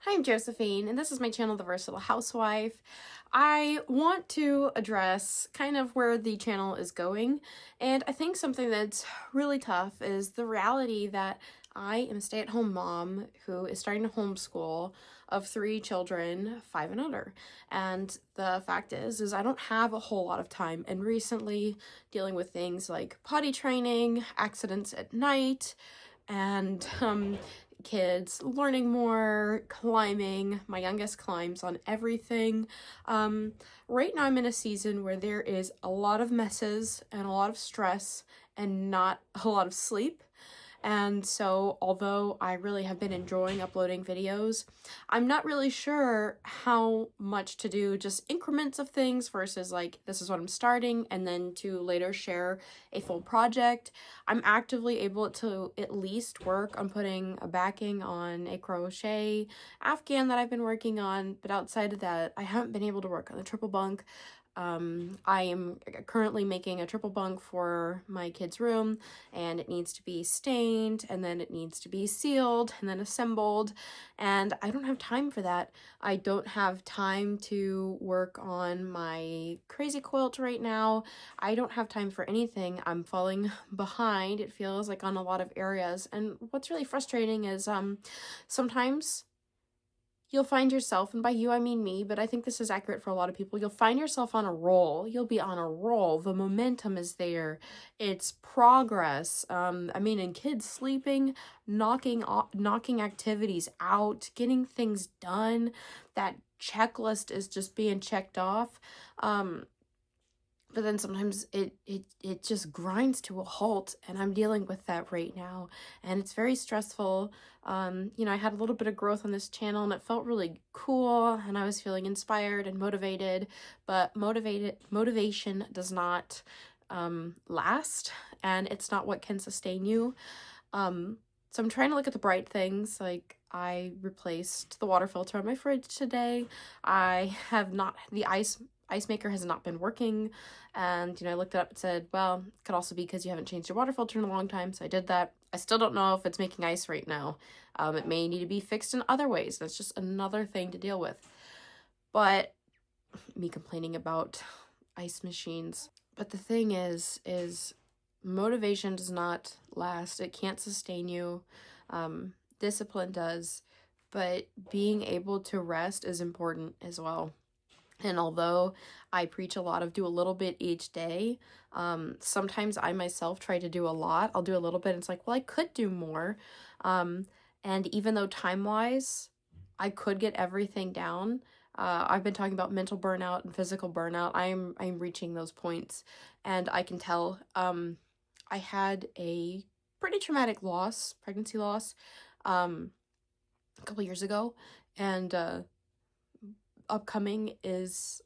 Hi, I'm Josephine, and this is my channel, The Versatile Housewife. I want to address kind of where the channel is going, and I think something that's really tough is the reality that I am a stay-at-home mom who is starting to homeschool of 3 children, 5 and under. And the fact is I don't have a whole lot of time, and recently dealing with things like potty training, accidents at night, and kids learning more, climbing. My youngest climbs on everything. Right now I'm in a season where there is a lot of messes and a lot of stress and not a lot of sleep. And so, although I really have been enjoying uploading videos, I'm not really sure how much to do, just increments of things versus like, this is what I'm starting, and then to later share a full project. I'm actively able to at least work on putting a backing on a crochet afghan that I've been working on, but outside of that, I haven't been able to work on the triple bunk. I am currently making a triple bunk for my kid's room, and it needs to be stained, and then it needs to be sealed, and then assembled, and I don't have time for that. I don't have time to work on my crazy quilt right now. I don't have time for anything. I'm falling behind, it feels like, on a lot of areas, and what's really frustrating is sometimes you'll find yourself, and by you I mean me, but I think this is accurate for a lot of people, you'll find yourself on a roll. You'll be on a roll. The momentum is there. It's progress. I mean, in kids sleeping, knocking activities out, getting things done. That checklist is just being checked off. But then sometimes it just grinds to a halt, and I'm dealing with that right now, and it's very stressful. I had a little bit of growth on this channel, and it felt really cool, and I was feeling inspired and motivated, but motivation does not last, and it's not what can sustain you. So I'm trying to look at the bright things. Like, I replaced the water filter on my fridge today. I have not, the ice maker has not been working, and I looked it up and said, well, it could also be because you haven't changed your water filter in a long time, so I did that. I still don't know if it's making ice right now. It may need to be fixed in other ways. That's just another thing to deal with. But me complaining about ice machines. But the thing is motivation does not last. It can't sustain you. Discipline does, but being able to rest is important as well. And although I preach a lot of do a little bit each day, sometimes I myself try to do a lot. I'll do a little bit, and it's like, well, I could do more. And even though time-wise, I could get everything down, I've been talking about mental burnout and physical burnout. I'm reaching those points, and I can tell. I had a pretty traumatic loss, pregnancy loss, a couple years ago, and upcoming is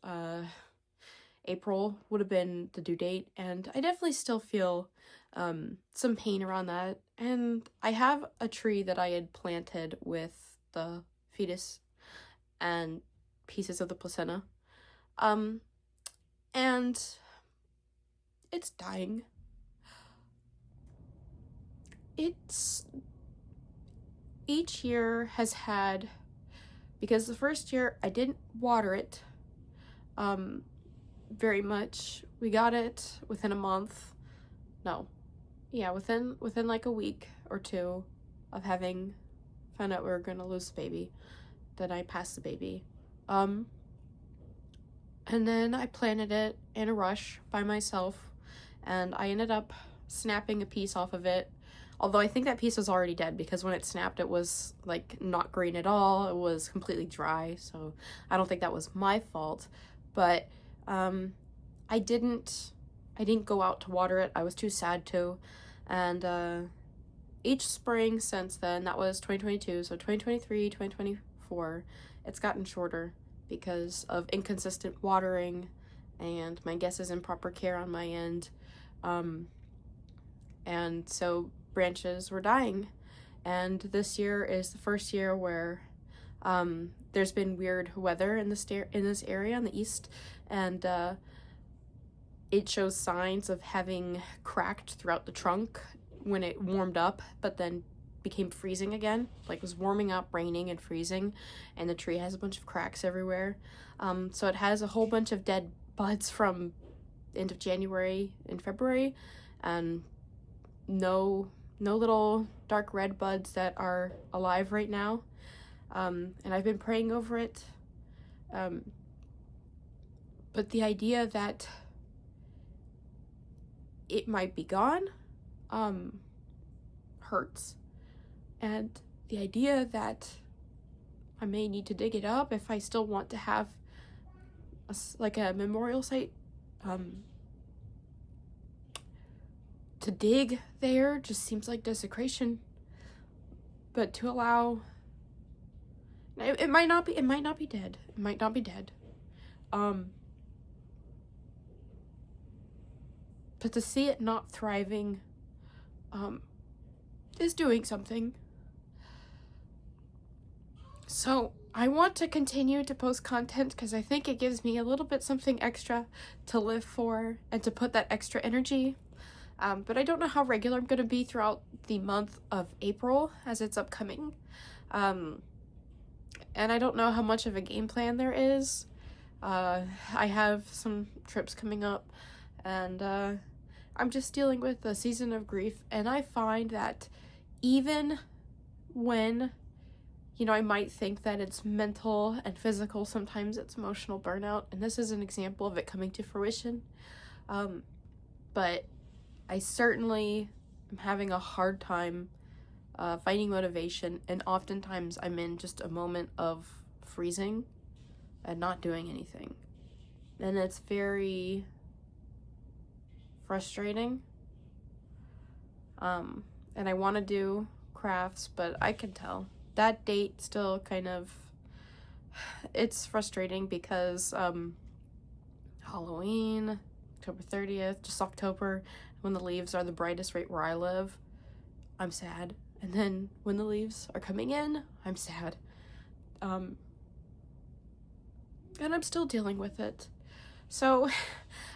April would have been the due date, and I definitely still feel some pain around that. And I have a tree that I had planted with the fetus and pieces of the placenta, and it's dying. Each year has had, because the first year I didn't water it very much. We got it within a month. No. Yeah, within like a week or two of having found out we were gonna lose the baby. Then I passed the baby. And then I planted it in a rush by myself, and I ended up snapping a piece off of it. Although I think that piece was already dead, because when it snapped, it was like not green at all. It was completely dry, so I don't think that was my fault. But I didn't go out to water it. I was too sad to. And each spring since then, that was 2022, so 2023, 2024, it's gotten shorter because of inconsistent watering, and my guess is improper care on my end. And so branches were dying, and this year is the first year where there's been weird weather in this area in the east, and it shows signs of having cracked throughout the trunk when it warmed up, but then became freezing again, like it was warming up, raining and freezing, and the tree has a bunch of cracks everywhere. So it has a whole bunch of dead buds from end of January and February, and no little dark red buds that are alive right now. And I've been praying over it. But the idea that it might be gone hurts. And the idea that I may need to dig it up if I still want to have a memorial site to dig there just seems like desecration. But to allow, it might not be dead. It might not be dead. But to see it not thriving is doing something. So I want to continue to post content because I think it gives me a little bit something extra to live for and to put that extra energy. But I don't know how regular I'm going to be throughout the month of April as it's upcoming. And I don't know how much of a game plan there is. I have some trips coming up, and I'm just dealing with a season of grief, and I find that even when, I might think that it's mental and physical, sometimes it's emotional burnout, and this is an example of it coming to fruition. But I certainly am having a hard time finding motivation, and oftentimes I'm in just a moment of freezing and not doing anything. And it's very frustrating. And I want to do crafts, but I can tell that date still kind of, it's frustrating because Halloween, October 30th, just October, when the leaves are the brightest right where I live, I'm sad. And then when the leaves are coming in, I'm sad. And I'm still dealing with it. So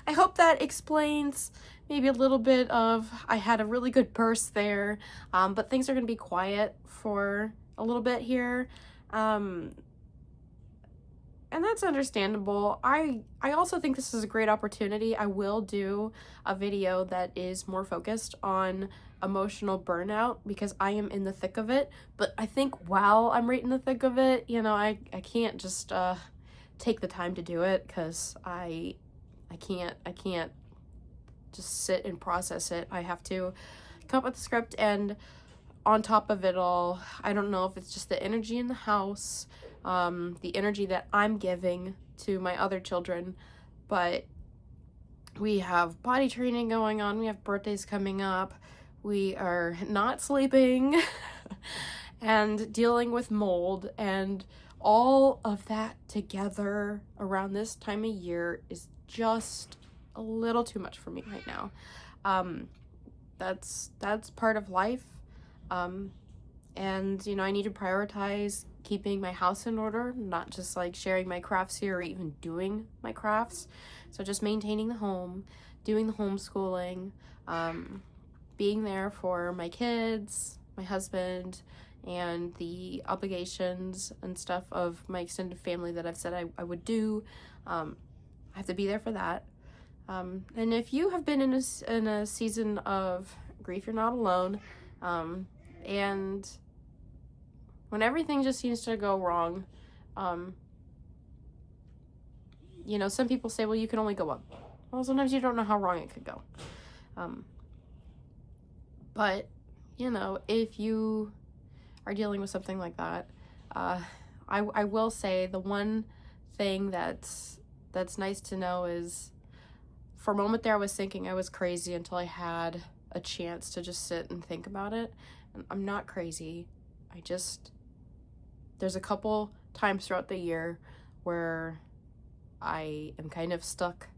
I hope that explains maybe a little bit of, I had a really good burst there, but things are going to be quiet for a little bit here. And that's understandable. I also think this is a great opportunity. I will do a video that is more focused on emotional burnout because I am in the thick of it. But I think while I'm right in the thick of it, I can't just take the time to do it because I can't just sit and process it. I have to come up with the script, and on top of it all, I don't know if it's just the energy in the house, the energy that I'm giving to my other children, but we have potty training going on, we have birthdays coming up, we are not sleeping, and dealing with mold, and all of that together around this time of year is just a little too much for me right now. That's part of life. And I need to prioritize keeping my house in order, not just like sharing my crafts here or even doing my crafts. So just maintaining the home, doing the homeschooling, being there for my kids, my husband, and the obligations and stuff of my extended family that I've said I would do. I have to be there for that. And if you have been in a season of grief, you're not alone. And when everything just seems to go wrong, some people say, well, you can only go up. Well, sometimes you don't know how wrong it could go. But, if you are dealing with something like that, I will say the one thing that's nice to know is, for a moment there I was thinking I was crazy until I had a chance to just sit and think about it. And I'm not crazy. There's a couple times throughout the year where I am kind of stuck.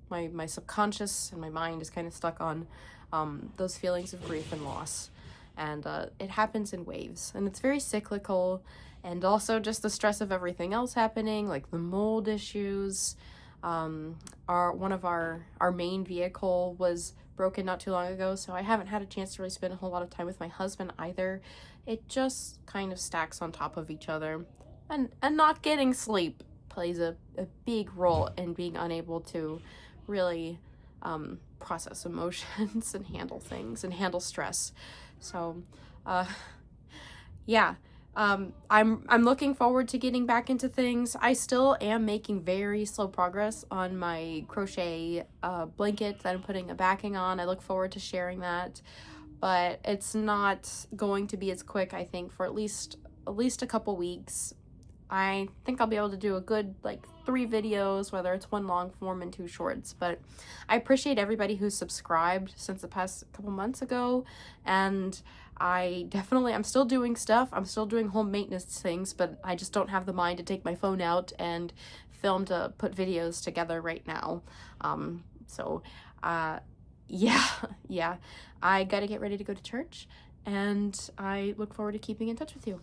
My subconscious and my mind is kind of stuck on those feelings of grief and loss. And it happens in waves, and it's very cyclical, and also just the stress of everything else happening, like the mold issues. One of our main vehicle was broken not too long ago, so I haven't had a chance to really spend a whole lot of time with my husband either. It just kind of stacks on top of each other. And not getting sleep plays a big role in being unable to really process emotions and handle things and handle stress. So, yeah. I'm looking forward to getting back into things. I still am making very slow progress on my crochet blanket that I'm putting a backing on. I look forward to sharing that, but it's not going to be as quick, I think, for at least a couple weeks. I think I'll be able to do a good 3 videos, whether it's 1 long form and 2 shorts. But I appreciate everybody who's subscribed since the past couple months ago, and I'm still doing stuff. I'm still doing home maintenance things, but I just don't have the mind to take my phone out and film to put videos together right now. Yeah, I gotta get ready to go to church, and I look forward to keeping in touch with you.